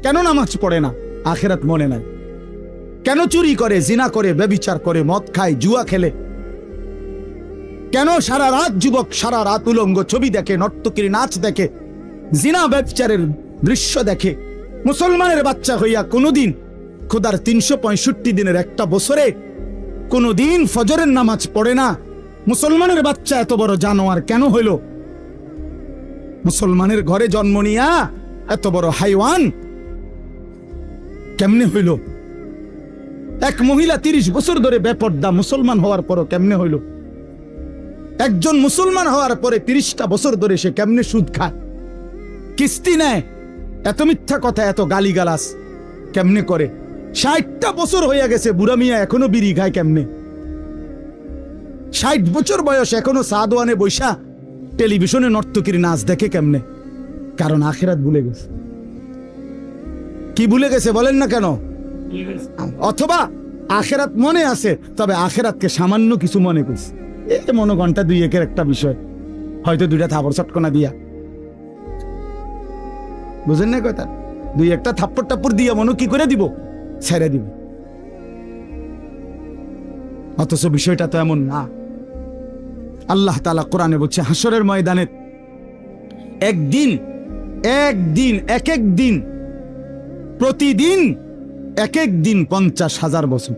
কেন নামাজ পড়ে না? আখিরাত মনে নাই। কেন চুরি করে, জিনা করে, ব্যভিচার করে, মদ খায়, জুয়া খেলে? কেন সারা রাত যুবক সারা রাত উলঙ্গ ছবি দেখে, নর্তকীর নাচ দেখে, জিনা ব্যভিচারের দৃশ্য দেখে? মুসলমানের বাচ্চা হইয়া কোনদিন খোদার 365 দিনের একটা বছরে কোনদিন ফজরের নামাজ পড়ে না। মুসলমানের বাচ্চা এত বড় জানোয়ার কেন হইল? মুসলমানের ঘরে জন্ম নিয়া এত বড় হাইওয়ান কেমনে হইল? এক মহিলা 30 বছর ধরে বেপর্দা, মুসলমান হওয়ার পরও কেমনে হইল? একজন মুসলমান হওয়ার পরে 30টা বছর ধরে সে কেমনে সুদ খায়, কিস্তি নেয়, এত মিথ্যা কথা, এত গালিগালাজ কেমনে করে? 60টা বছর হইয়া গেছে, বুড়া মিয়া এখনো বিড়ি খায় কেমনে? 60 বছর বয়স এখনো সাদওয়ানে বৈশা টেলিভিশনে নর্তকীর নাচ দেখে কেমনে? কারণ আখিরাত ভুলে গেছে। কি ভুলে গেছে বলেন না কেন? অথবা আখিরাত মনে আছে, তবে আখিরাতকে সামান্য কিছু মনে করছে। মনে ঘন্টা 2-1 একটা বিষয়, হয়তো 2টা থাপড় চটকনা দিয়া, বুঝেন না কথা, 2-1টা থাপ্পড় টাপ্পড় দিয়া মনে কি করে দিব, ছেড়ে দিব। অথচ বিষয়টা তো এমন না। আল্লাহ তাআলা কোরআনে বলছে, হাসরের ময়দানে একদিন এক এক দিন, প্রতিদিন এক এক দিন 50,000 বছর।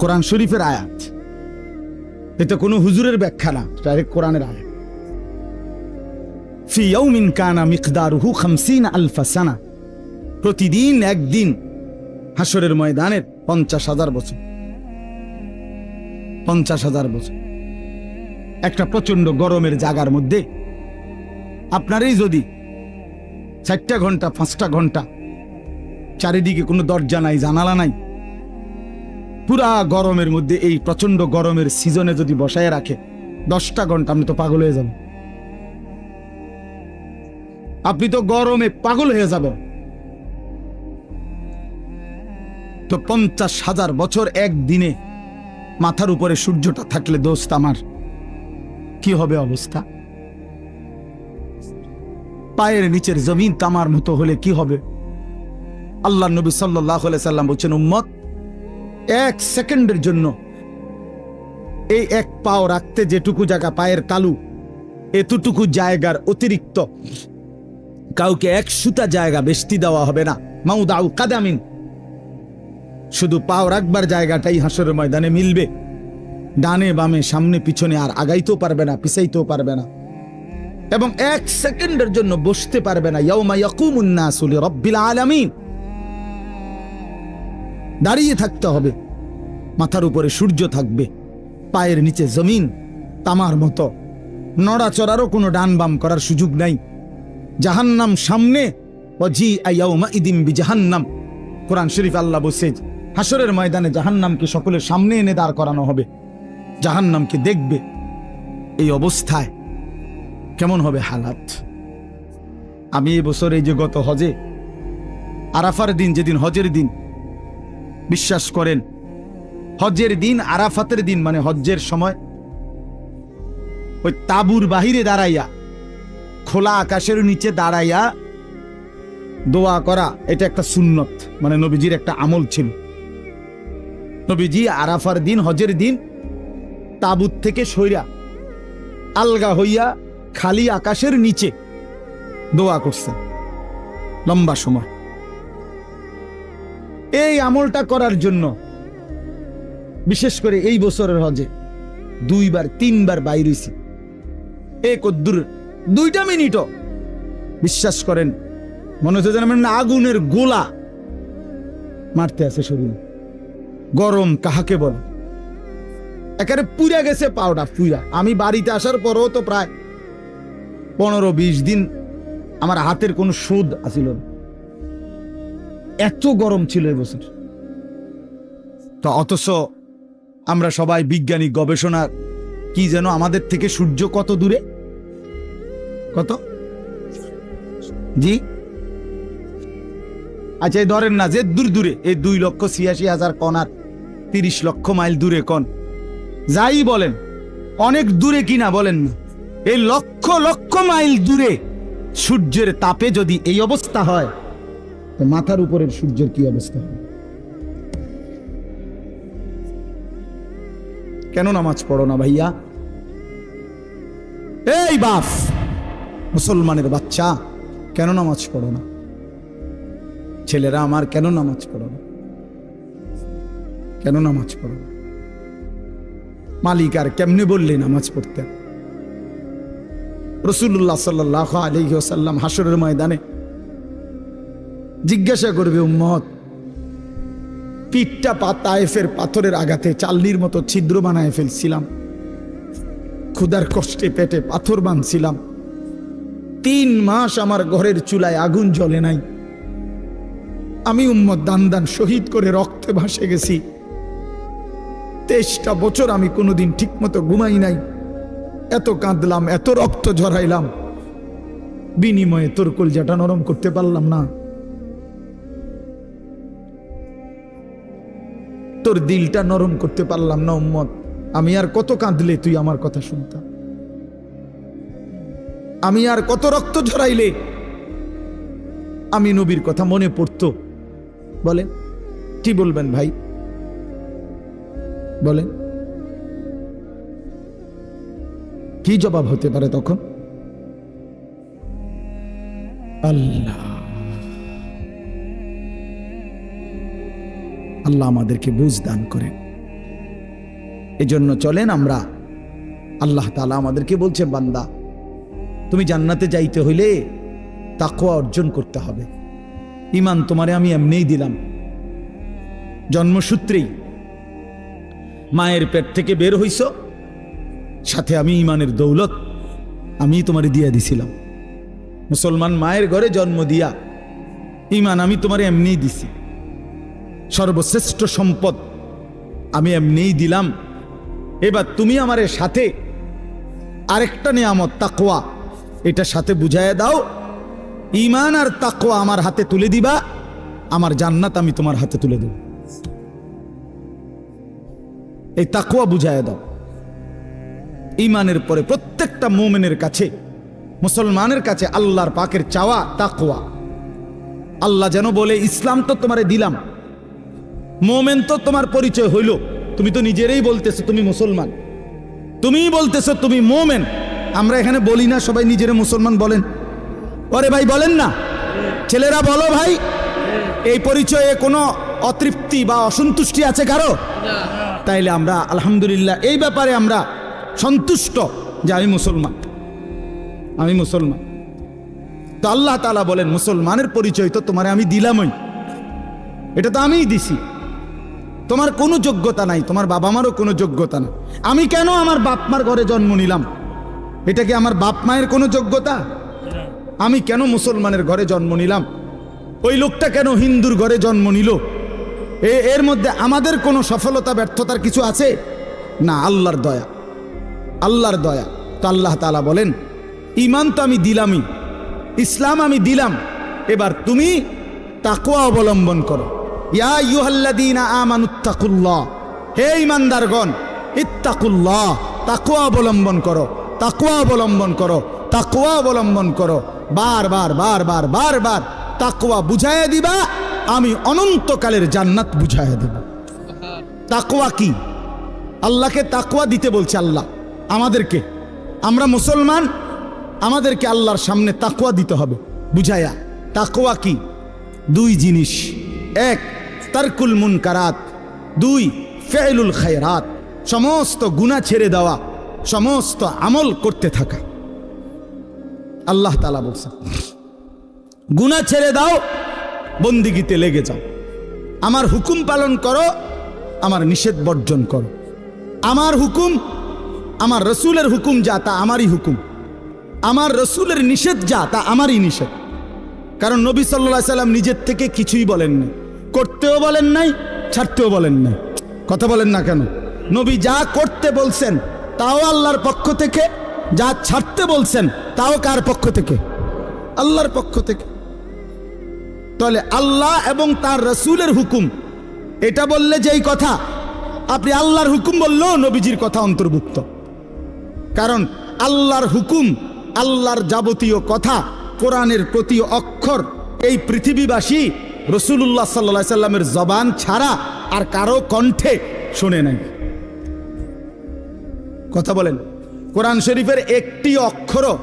কোরআন শরীফের আয়াত, এটা কোনো হুজুরের ব্যাখ্যা না, ডাইরেক্ট কোরআনের আয়াত। ফি ইয়াউমিন কানা মিকদারুহু 50,000 সানা, প্রতিদিন একদিন হাসরের ময়দানের 50,000 বছর। 50,000 বছর একটা প্রচন্ড গরমের জায়গার মধ্যে আপনারই যদি 4টা ঘন্টা 5টা ঘন্টা চারিদিকে কোনো দরজা নাই, জানালা নাই, পুরা গরমের মধ্যে এই প্রচন্ড গরমের সিজনে যদি বসায় রাখে 10টা ঘন্টা, আপনি তো পাগল হয়ে যাবেন। আপনি তো গরমে পাগল হয়ে যাবেন। তো 50,000 বছর একদিনে মাথার উপরে সূর্যটা থাকলে দোস্ত আমার কি হবে অবস্থা? পায়ের নিচের জমিন তামার মতো হলে কি হবে? আল্লাহ নবী সাল্লাল্লাহু আলাইহি সাল্লাম বলছেন, উম্মত 1 সেকেন্ডের জন্য এই এক পাও রাখতে যেটুকু জায়গা পায়ের তালু, এতটুকু জায়গার অতিরিক্ত কাউকে 1 সুতা জায়গা বেশি দেওয়া হবে না। মাউদাউ কাদামিন, শুধু পাও রাখবার জায়গাটাই হাসরের ময়দানে মিলবে। ডানে বামে সামনে পিছনে আর আগাইতেও পারবে না, পিছাইতেও পারবে না, এবং 1 সেকেন্ডের জন্য বসতে পারবে না। ইয়াউমা ইয়াকুমুন নাসু লিরাব্বিল আলামিন, দাঁড়িয়ে থাকতে হবে। মাথার উপরে সূর্য থাকবে, পায়ের নিচে জমিন তামার মতো, নড়াচড়ারও কোনো ডান বাম করার সুযোগ নাই। জাহান্নাম সামনে, ওয়াজিআ ইয়াউমাইদিন বিজাহান্নাম, কোরআন শরীফ আল্লাহ বলছে হাসরের ময়দানে জাহান্নামকে সকলের সামনে এনে দাঁড় করানো হবে, জাহান্নামকে দেখবে। এই অবস্থায় কেমন হবে হালাত? আমি এই বছর এই যে গত হজে আরাফার দিন, যেদিন হজের দিন, বিশ্বাস করেন হজের দিন আরাফাতের দিন মানে হজ্জের সময় ওই তাবুর বাহিরে দাঁড়াইয়া, খোলা আকাশের নিচে দাঁড়াইয়া দোয়া করা, এটা একটা সুন্নত, মানে নবীজির একটা আমল ছিল। নবীজি আরাফার দিন, হজের দিন তাবুত থেকে সইরা আলগা হইয়া খালি আকাশের নিচে দোয়া করছেন লম্বা সময়। এই আমলটা করার জন্য বিশেষ করে এই বছরের হজে 2-3 বাইর হইছি। কদ্দুর 2টা মিনিটও বিশ্বাস করেন মনে হচ্ছে যেন আগুনের গোলা মারতে আছে শরীর। গরম কাহাকে বলে, একেবারে পুড়া গেছে পাউডার পুরা। আমি বাড়িতে আসার পরও তো প্রায় 15-20 দিন আমার হাতের কোনো সুদ আসিল না, এত গরম ছিল এবছর। তো অথচ আমরা সবাই বিজ্ঞানী গবেষণা কি যেন আমাদের থেকে সূর্য কত দূরে, কত জি আচ্ছা এই ধরেন না যে দূর দূরে, এই 2,86,000 কণ আর 30 লক্ষ মাইল দূরে কণ, যাই বলেন অনেক দূরে কিনা বলেন না, এই লক্ষ লক্ষ মাইল দূরে সূর্যের তাপে যদি এই অবস্থা হয়, তো মাথার উপরের সূর্যের কি অবস্থা হবে? কেন নামাজ পড়ো না ভাইয়া? এই বাপ, মুসলমানের বাচ্চা, কেন নামাজ পড়ো না? ছেলেরা আমার, কেন নামাজ পড়ো না? কেন নামাজ পড়ো না? মালিক আর কেমনে বললে নামাজ পড়তে? রাসূলুল্লাহ সাল্লাল্লাহু আলাইহি ওয়াসাল্লাম হাসরের ময়দানে জিজ্ঞাসা করবে, উম্মত, পিঠটা তায়েফের পাথরের আঘাতে চাল্লির মতো ছিদ্র বানায় ফেলছিলাম, ক্ষুধার কষ্টে পেটে পাথর বাঁধছিলাম, 3 মাস আমার ঘরের চুলায় আগুন জ্বলে নাই, আমি উম্মত দান দান শহীদ করে রক্তে ভাসে গেছি, 23টা বছর আমি কোনোদিন ঠিক মতো ঘুমাই নাই, এত কাঁদলাম, এত রক্ত ঝরাইলাম, বিনিময়ে তোর কলজাটা নরম করতে পারলাম না, তোর দিলটা নরম করতে পারলাম না উম্মত। আমি আর কত কাঁদলে তুই আমার কথা শুনতাম? আমি আর কত রক্ত ঝরাইলে আমি নবীর কথা মনে পড়তো? বলেন, কি বলবেন ভাই? বলেন, কি জবাব হতে পারে তখন? আল্লাহ আল্লাহ আমাদেরকে বুঝ দান করেন। এজন্য চলেন আমরা, আল্লাহ তাআলা আমাদেরকে বলছে, বান্দা, তুমি জান্নাতে যাইতে হইলে তাকওয়া অর্জন করতে হবে। ঈমান তোমারে আমি এমনিই দিলাম, জন্মসূত্রেই মায়ের পেট থেকে বের হইছ, সাথে আমি ঈমানের দৌলত আমি তোমারে দিয়া দিছিলাম। মুসলমান মায়ের ঘরে জন্ম দিয়া ঈমান আমি তোমারে এমনিই দিছি, সর্বশ্রেষ্ঠ সম্পদ আমি এমনিই দিলাম। এবার তুমি আমারে সাথে আরেকটা নিয়ামত তাকওয়া, এটা সাথে বুঝাইয়া দাও, ঈমান আর তাকওয়া আমার হাতে তুলে দিবা, আমার জান্নাত আমি তোমার হাতে তুলে দেব। এই তাকওয়া বুঝাইয়া দাও। ঈমানের পরে প্রত্যেকটা মুমিনের কাছে, মুসলমানের কাছে আল্লাহর পাকের চাওয়া তাকওয়া। আল্লাহ যেন বলে, ইসলাম তো তোমারে দিলাম, মুমিন তো তোমার পরিচয় হইল, তুমি তো নিজেরাই বলতেছো তুমি মুসলমান, তুমিই বলতেছো তুমি মুমিন। আমরা এখানে বলি না সবাই নিজেরা মুসলমান বলেন? ওরে ভাই বলেন না, ছেলেরা বলো ভাই। এই পরিচয়ে কোনো অতৃপ্তি বা অসন্তুষ্টি আছে কারো? তাইলে আমরা আলহামদুলিল্লাহ এই ব্যাপারে আমরা সন্তুষ্ট যে আমি মুসলমান, আমি মুসলমান। তো আল্লাহ তাআলা বলেন, মুসলমানের পরিচয় তো তোমারে আমি দিলামই, এটা তো আমিই দিছি, তোমার কোনো যোগ্যতা নাই, তোমার বাবা মারও কোনো যোগ্যতা নাই। আমি কেন আমার বাপ মার ঘরে জন্ম নিলাম? এটা কি আমার বাপ মায়ের কোনো যোগ্যতা? আমি কেন মুসলমানের ঘরে জন্ম নিলাম? ওই লোকটা কেন হিন্দুর ঘরে জন্ম নিল? এর মধ্যে আমাদের কোনো সফলতা ব্যর্থতার কিছু আছে? না, আল্লাহর দয়া, আল্লাহর দয়া। তো আল্লাহ তাআলা বলেন, ঈমান তো আমি দিলামই, ইসলাম আমি দিলাম, এবার তুমি তাকওয়া অবলম্বন করো। ইয়া আইয়ুহাল্লাযীনা আমানুত্তাকুল্লাহ, হে ঈমানদারগণ, ইত্তাকুল্লাহ, তাকওয়া অবলম্বন করো, তাকওয়া অবলম্বন করো, তাকওয়া অবলম্বন করো। বারবার বারবার বারবার তাকওয়া বুঝাইয়া দিবা, আমি অনন্তকালের জান্নাত বুঝাইয়া দেব। তাকওয়া কি? আল্লাহকে তাকওয়া দিতে বলছে আল্লাহ আমাদেরকে। আমরা মুসলমান, আমাদেরকে আল্লাহর সামনে তাকওয়া দিতে হবে বুঝাইয়া। তাকওয়া কি? 2 জিনিস, 1 তারকুল মুনকারাত, 2 ফি'লুল খায়রাত, সমস্ত গুনাহ ছেড়ে দেওয়া, সমস্ত আমল করতে থাকা। আল্লাহ তাআলা বলছে, গুনাহ ছেড়ে দাও, বন্দিগিতে লেগে যাও, আমার হুকুম পালন করো, আমার নিষেধ বর্জন করো। আমার হুকুম, আমার রসুলের হুকুম যা তা আমারই হুকুম, আমার রসুলের নিষেধ যা তা আমারই নিষেধ। কারণ নবী সাল্লাল্লাহু আলাইহি সাল্লাম নিজের থেকে কিছুই বলেন নাই, করতেও বলেন নাই, ছাড়তেও বলেন নাই। কথা বলেন না কেন? নবী যা করতে বলছেন তাও আল্লাহর পক্ষ থেকে, যা ছাড়তে বলছেন তাও কার পক্ষ থেকে? আল্লাহর পক্ষ থেকে। তাহলে আল্লাহ এবং তার রসুলের হুকুম এটা বললে যেই কথা, আপনি আল্লাহর হুকুম বললেও নবীজির কথা অন্তর্ভুক্ত। কারণ আল্লাহর হুকুম, আল্লাহর যাবতীয় কথা কোরআনের প্রতি অক্ষর এই পৃথিবীবাসী রাসূলুল্লাহ সাল্লাল্লাহু আলাইহি সাল্লামের জবান ছাড়া আর কারো কণ্ঠে শুনে নাই। কথা বলেন, কোরআন শরীফের একটি অক্ষরও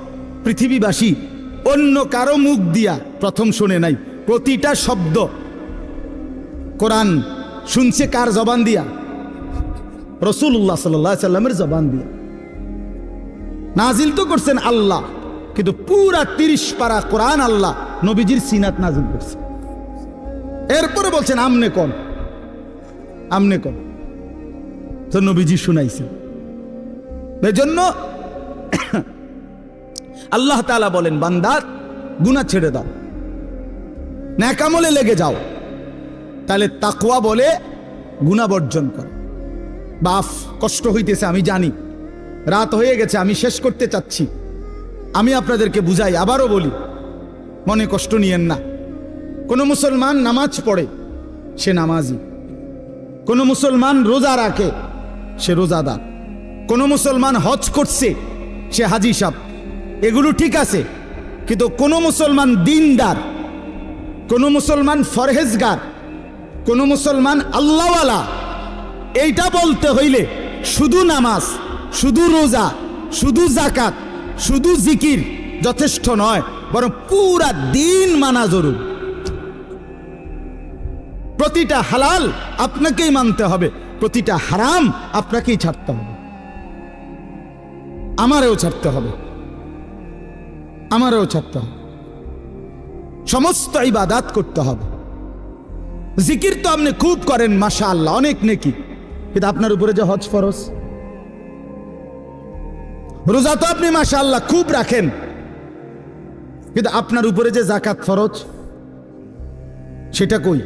পৃথিবীবাসী অন্য কারো মুখ দিয়া প্রথম শুনে নাই। প্রতিটা শব্দ কোরআন শুনছে কার জবান দিয়া? রাসূলুল্লাহ সাল্লাল্লাহু আলাইহি সাল্লামের জবান দিয়া। নাজিল তো করছেন আল্লাহ, কিন্তু পুরা 30 পারা কোরআন আল্লাহ নবীজির সিনাত নাজিল করছে। এরপরে বলছেন আমনে কোন, আমনে কোন, তো নবীজি শুনাইছেন। এজন্য আল্লাহ তাআলা বলেন, বান্দা গুনাহ ছেড়ে দাও, নেক আমলে লেগে যাও। তাহলে তাকওয়া বলে গুনাহ বর্জন করো। বাফ কষ্ট হইতেছে আমি জানি, রাত হয়ে গেছে, আমি শেষ করতে চাচ্ছি। আমি আপনাদেরকে বুঝাই, আবারও বলি, মনে কষ্ট নিয়েন না। কোনো মুসলমান নামাজ পড়ে, সে নামাজি। কোনো মুসলমান রোজা রাখে, সে রোজাদার। কোনো মুসলমান হজ করছে, সে হাজি সাহেব। এগুলো ঠিক আছে, কিন্তু কোনো মুসলমান দিনদার, কোনো মুসলমান ফরহেজগার, কোনো মুসলমান আল্লাহওয়ালা, এইটা বলতে হইলে শুধু নামাজ, শুধু রোজা, শুধু যাকাত, শুধু জিকির যথেষ্ট নয়, বরং পুরা দিন মানা জরুরি। প্রতিটা হালাল আপনাকেই মানতে হবে, প্রতিটা হারাম আপনাকেই ছাড়তে হবে, আমারও ছাড়তে হবে, আমারও ছাড়তে হবে। সমস্ত ইবাদাত করতে হবে। জিকির তো আপনি খুব করেন, মাশাআল্লাহ, অনেক নেকি, কিন্তু আপনার উপরে যে হজ ফরজ। রোজা তো আপনি মাশাআল্লাহ খুব রাখেন, কিন্তু আপনার উপরে যে যাকাত ফরজ, সেটা কই?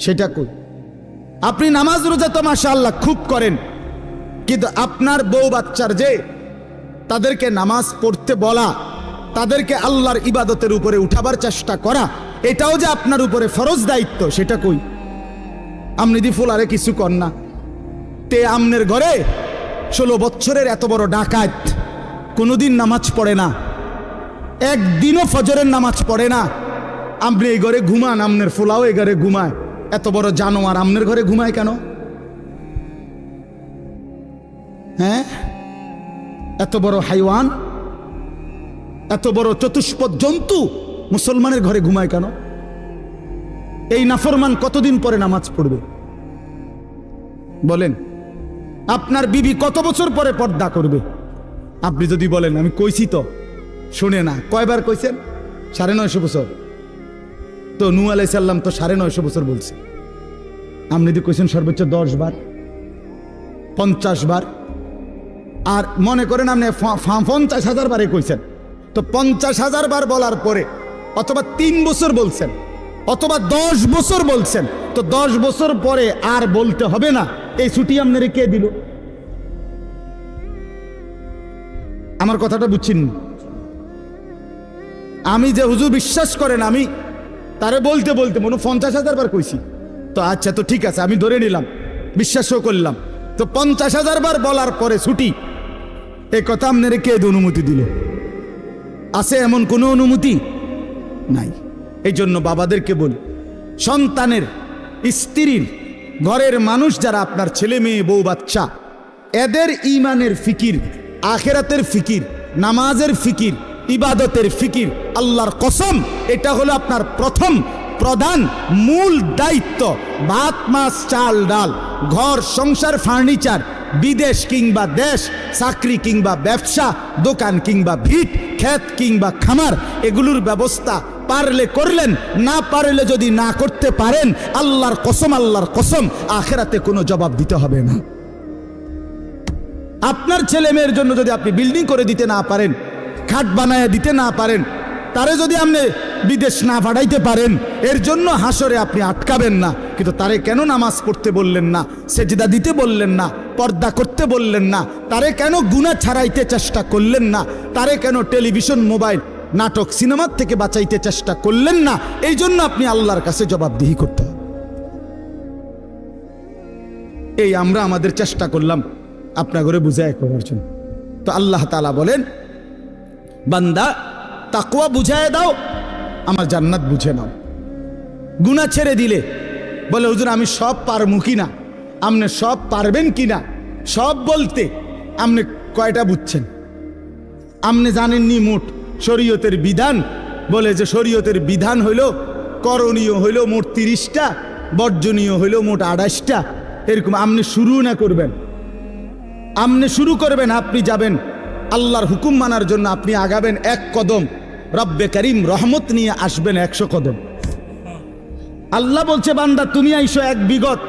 সেটা কই? আপনি নামাজ রোজা তো মাশাআল্লাহ খুব করেন, কিন্তু আপনার বউ বাচ্চার যে তাদেরকে নামাজ পড়তে বলা, তাদেরকে আল্লাহর ইবাদতের উপরে উঠাবার চেষ্টা করা, এটাও যে আপনার উপরে ফরজ দায়িত্ব, সেটা কই? আমনি দি ফুলারে কিছু কর না। তে আমনের ঘরে 16 বছরের এত বড় ডাকাত কোনোদিন নামাজ পড়ে না, একদিনও ফজরের নামাজ পড়ে না। আপনি এই ঘরে ঘুমান, আমনের ফুলাও এই ঘরে ঘুমায়। এত বড় জানোয়ার আমনের ঘরে ঘুমায় কেন? হ্যাঁ, এত বড় হাইওয়ান, এত বড় চতুষ্পদ জন্তু মুসলমানের ঘরে ঘুমায় কেন? এই নাফরমান কতদিন পরে নামাজ পড়বে বলেন? আপনার বিবি কত বছর পরে পর্দা করবে? আপনি যদি বলেন আমি কইছি তো, শুনে না। কয়বার কইছেন? 950 বছর। তো নূহ আলাইহিস সালাম তো 950 বছর বলছে। আপনি যদি কইছেন সর্বোচ্চ 10 বার, 50 বার, আর মনে করেন আপনি 50,000 বারে কইছেন, তো 50,000 বার বলার পরে অথবা 3 বছর বলছেন, অথবা 10 বছর বলছেন, তো 10 বছর পরে আর বলতে হবে না, এই ছুটি আপনারে কে দিল? আমার কথাটা বুঝছেন? আমি যে হুজুর বিশ্বাস করেন, আমি তারে বলতে বলতে মনে 50,000 বার কইছি, তো আচ্ছা, তো ঠিক আছে, আমি ধরে নিলাম, বিশ্বাসও করলাম। তো 50,000 বার বলার পরে ছুটি, এই কথা আপনারে কে অনুমতি দিল? আছে এমন কোনো অনুমতি নাই। এই জন্য বাবাদেরকে বলি, সন্তানের, স্ত্রীর, ঘরের মানুষ যারা আপনার ছেলে মেয়ে বউ বাচ্চা, এদের ঈমানের ফিকির, আখিরাতের ফিকির, নামাজের ফিকির, ইবাদতের ফিকির, আল্লাহর কসম এটা হলো আপনার প্রথম প্রধান মূল দায়িত্ব। ভাত মাছ চাল ডাল, ঘর সংসার ফার্নিচার, বিদেশ কিংবা দেশ, চাকরি কিংবা ব্যবসা, দোকান কিংবা ভিট, ক্ষেত কিংবা খামার, এগুলোর ব্যবস্থা পারলে করলেন, না পারলে যদি না করতে পারেন, আল্লাহর কসম, আল্লাহর কসম, আখিরাতে কোনো জবাব দিতে হবে না। আপনার ছেলে মেয়ের জন্য যদি আপনি বিল্ডিং করে দিতে না পারেন, খাট বানায় দিতে না পারেন, তারে যদি আপনি বিদেশ না পাঠাইতে পারেন, এর জন্য হাসরে আপনি আটকাবেন না। কিন্তু তারে কেন নামাজ পড়তে বললেন না, সেজদা দিতে বললেন না, পর্দা করতে বললেন না, তারে কেন গুনাহ ছাড়াইতে চেষ্টা করলেন না, তারে কেন টেলিভিশন, মোবাইল, নাটক, সিনেমার থেকে বাঁচাইতে চেষ্টা করলেন না? এই জন্য আপনি আল্লাহর কাছে জবাবদিহি করতে হবে। এই আমরা আমাদের চেষ্টা করলাম আপনার ঘরে বুঝায় করার জন্য। তো আল্লাহ তাআলা বলেন, বান্দা তাকওয়া বুঝায় দাও, আমার জান্নাত বুঝে নাও। গুনাহ ছেড়ে দিলে বলে হুজুর আমি সব পারমু কিনা, আপনি সব পারবেন কিনা, সব বলতে আপনি কয়টা বুঝছেন? আপনি জানেননি মোট শরীয়তের বিধান? বলে যে শরীয়তের বিধান হইল করণীয় হইল মোট 30টা, বর্জনীয় হইল মোট 28টা। এরকম আপনি শুরু না করবেন, আপনি শুরু করবেন, আপনি যাবেন আল্লাহর হুকুম মানার জন্য, আপনি আগাবেন 1 কদম, রব্বে করিম রহমত নিয়ে আসবেন 100 কদম। আল্লাহ বলছে বান্দা তুমি আইসো 1 বিগত,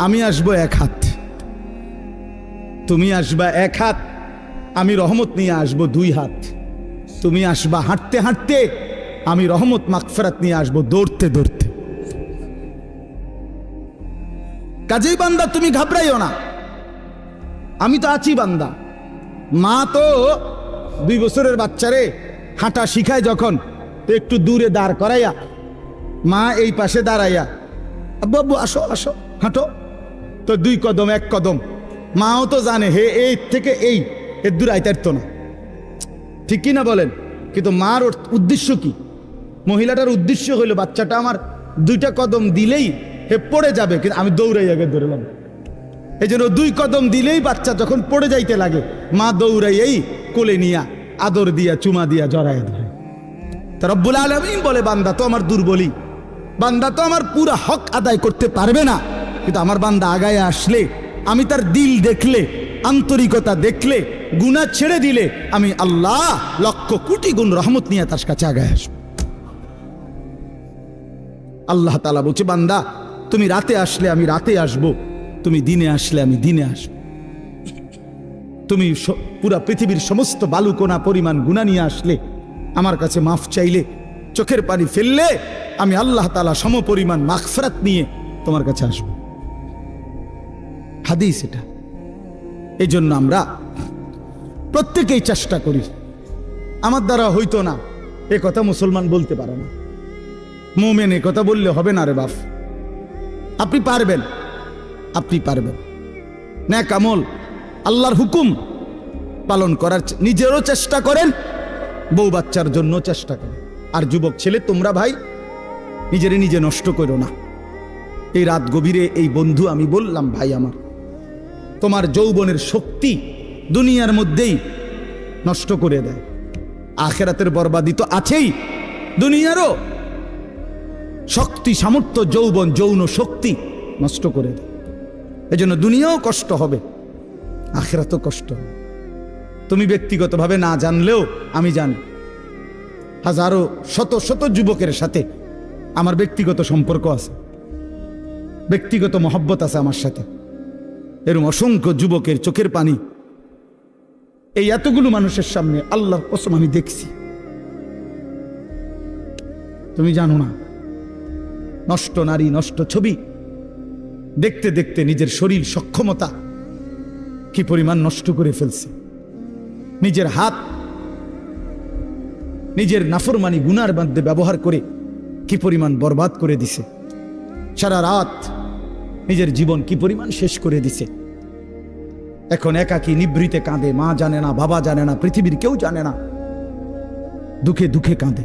আমি আসবো 1 হাত। তুমি আসবা 1 হাত, আমি রহমত নিয়ে আসবো 2 হাত। তুমি আসবা হাঁটতে হাঁটতে, আমি রহমত মাগফিরাত নিয়ে আসবো দৌড়তে দৌড়তে। কাজেই বান্দা তুমি ঘাবড়াইও না, আমি তো আছি বান্দা। মা তো 2 বছরের বাচ্চারে হাঁটা শিখায় যখন, তো একটু দূরে দাঁড় করাইয়া মা এই পাশে দাঁড়াইয়া আব্বু আব্বু আসো আসো হাঁটো, তো 2 কদম 1 কদম। মাও তো জানে হে এই থেকে এই এর দূর আইতারতো না, ঠিক কি না বলেন? কিন্তু মার উদ্দেশ্য কি? মহিলাটার উদ্দেশ্য হইল বাচ্চাটা আমার 2টা কদম দিলেই হে পড়ে যাবে, কিন্তু আমি দৌড়াই আগে ধরলাম। এই জন্য 2 কদম দিলেই বাচ্চা যখন পড়ে যাইতে লাগে, মা দৌড়াইয়েই কোলে নিয়া আদর দিয়া চুমা দিয়া জড়াইয়া ধরে। তা রব্বুল আলামিন বলে বান্দা তো আমার দুর্বলী, বান্দা তো আমার পুরা হক আদায় করতে পারবে না, কিন্তু আমার বান্দা আগায় আসলে, আমি তার দিল দেখলে, আন্তরিকতা দেখলে, গুনাহ ছেড়ে দিলে, আমি আল্লাহ লক্ষ কোটি গুণ রহমত নিয়ে তার কাছে আগায় আসবো। আল্লাহ তাআলা বলছে বান্দা তুমি রাতে আসলে আমি রাতে আসবো, তুমি দিনে আসলে আমি দিনে আসবো। তুমি পুরা পৃথিবীর সমস্ত বালুকণা পরিমাণ গুনাহ নিয়ে আসলে, আমার কাছে মাফ চাইলে, চোখের পানি ফেললে, আমি আল্লাহ তাআলা সমপরিমাণ মাগফিরাত নিয়ে তোমার কাছে আসব। হাদিস এটা। এই জন্য আমরা প্রত্যেকেই চেষ্টা করি। আমার দ্বারা হইতো না এ কথা মুসলমান বলতে পারে না, মুমিন এ কথা বললে হবে না রে বাপ। আপনি পারবেন, আপনি পারবেন। নেক আমল, আল্লাহর হুকুম পালন করার নিজেরও চেষ্টা করেন, বউ বাচ্চার জন্য চেষ্টা করেন। আর যুবক ছেলে তোমরা ভাই নিজেরে নিজে নষ্ট করো না। এই রাত গভীরে এই বন্ধু আমি বললাম ভাই আমার, তোমার যৌবনের শক্তি দুনিয়ার মধ্যেই নষ্ট করে দেয়, আখিরাতের বরবাদি তো আছেই, দুনিয়ারও শক্তি সামর্থ্য যৌবন যৌন শক্তি নষ্ট করে দেয়। এজন্য দুনিয়াও কষ্ট হবে, আখিরাতও কষ্ট হবে। তুমি ব্যক্তিগতভাবে না জানলেও আমি জানি, হাজারো শত শত যুবকের সাথে আমার ব্যক্তিগত সম্পর্ক আছে, ব্যক্তিগত মহব্বত আছে আমার সাথে। এরকম অসংখ্য যুবকের চোখের পানি এই এতগুলো মানুষের সামনে আল্লাহর কসম আমি দেখছি। তুমি জানো না, নষ্ট নারী, নষ্ট ছবি দেখতে দেখতে নিজের শরীর সক্ষমতা কি পরিমাণ নষ্ট করে ফেলছে। নিজের হাত নিজের নাফরমানি গুনার মধ্যে ব্যবহার করে কি পরিমাণ বরবাদ করে দিছে। সারা রাত নিজের জীবন কি পরিমাণ শেষ করে দিছে। এখন একাকী নিভৃতে কাঁদে, মা জানে না, বাবা জানে না, পৃথিবীর কেউ জানে না, দুঃখে দুঃখে কাঁদে।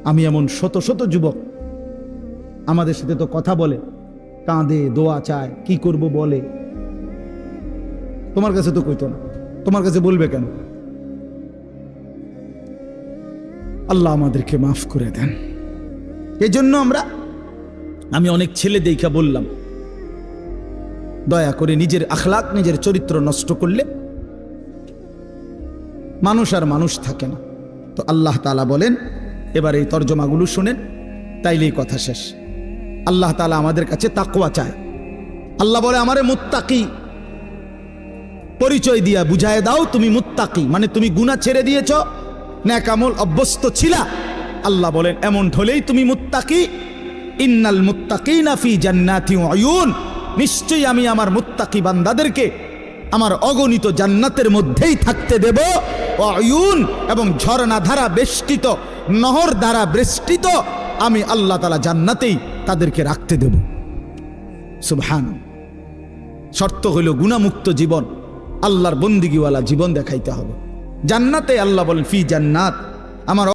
আমি এমন শত শত যুবক আমাদের সাথে তো কথা বলে, কাঁদে, দোয়া চায়, কি করব বলে। তোমার কাছে তো কইতো না, তোমার কাছে বলবে কেন? আল্লাহ আমাদেরকে মাফ করে দেন। এই জন্য আমি অনেক ছেলে দেখা বললাম, দয়া করে নিজের আখলাক নিজের চরিত্র নষ্ট করলে মানুষ আর মানুষ থাকে না। তো আল্লাহ তাআলা বলেন, এবার এই তর্জমাগুলো শুনেন, তাইলেই কথা শেষ। আল্লাহ তাআলা আমাদের কাছে তাকওয়া চায়। আল্লাহ বলে আমারে মুত্তাকি পরিচয় দিয়া বুঝায় দাও, তুমি মুত্তাকি মানে তুমি গুনাহ ছেড়ে দিয়েছ, নেক আমল অভ্যস্ত ছিলা। আল্লাহ বলেন এমন হলেই তুমি মুত্তাকি। ইন্নাল মুত্তাকিনা ফি জান্নাতি ওয়া উয়ুন, নিশ্চয়ই আমি আমার মুত্তাকি বান্দাদেরকে আমার অগণিত জান্নাতের মধ্যেই থাকতে দেব। ওয়া উয়ুন, এবং ঝর্ণা ধারা বেষ্টিত, নহর দ্বারা বেষ্টিত আমি আল্লাহ তাআলা জান্নাতেই তাদেরকে রাখতে দেব। সুবহান। শর্ত হইল গুনাহমুক্ত জীবন, আল্লাহর বন্দিগিওয়ালা জীবন দেখাইতে হবে। জান্নাতে, আল্লাহ বলেন ফি জান্নাত, আমার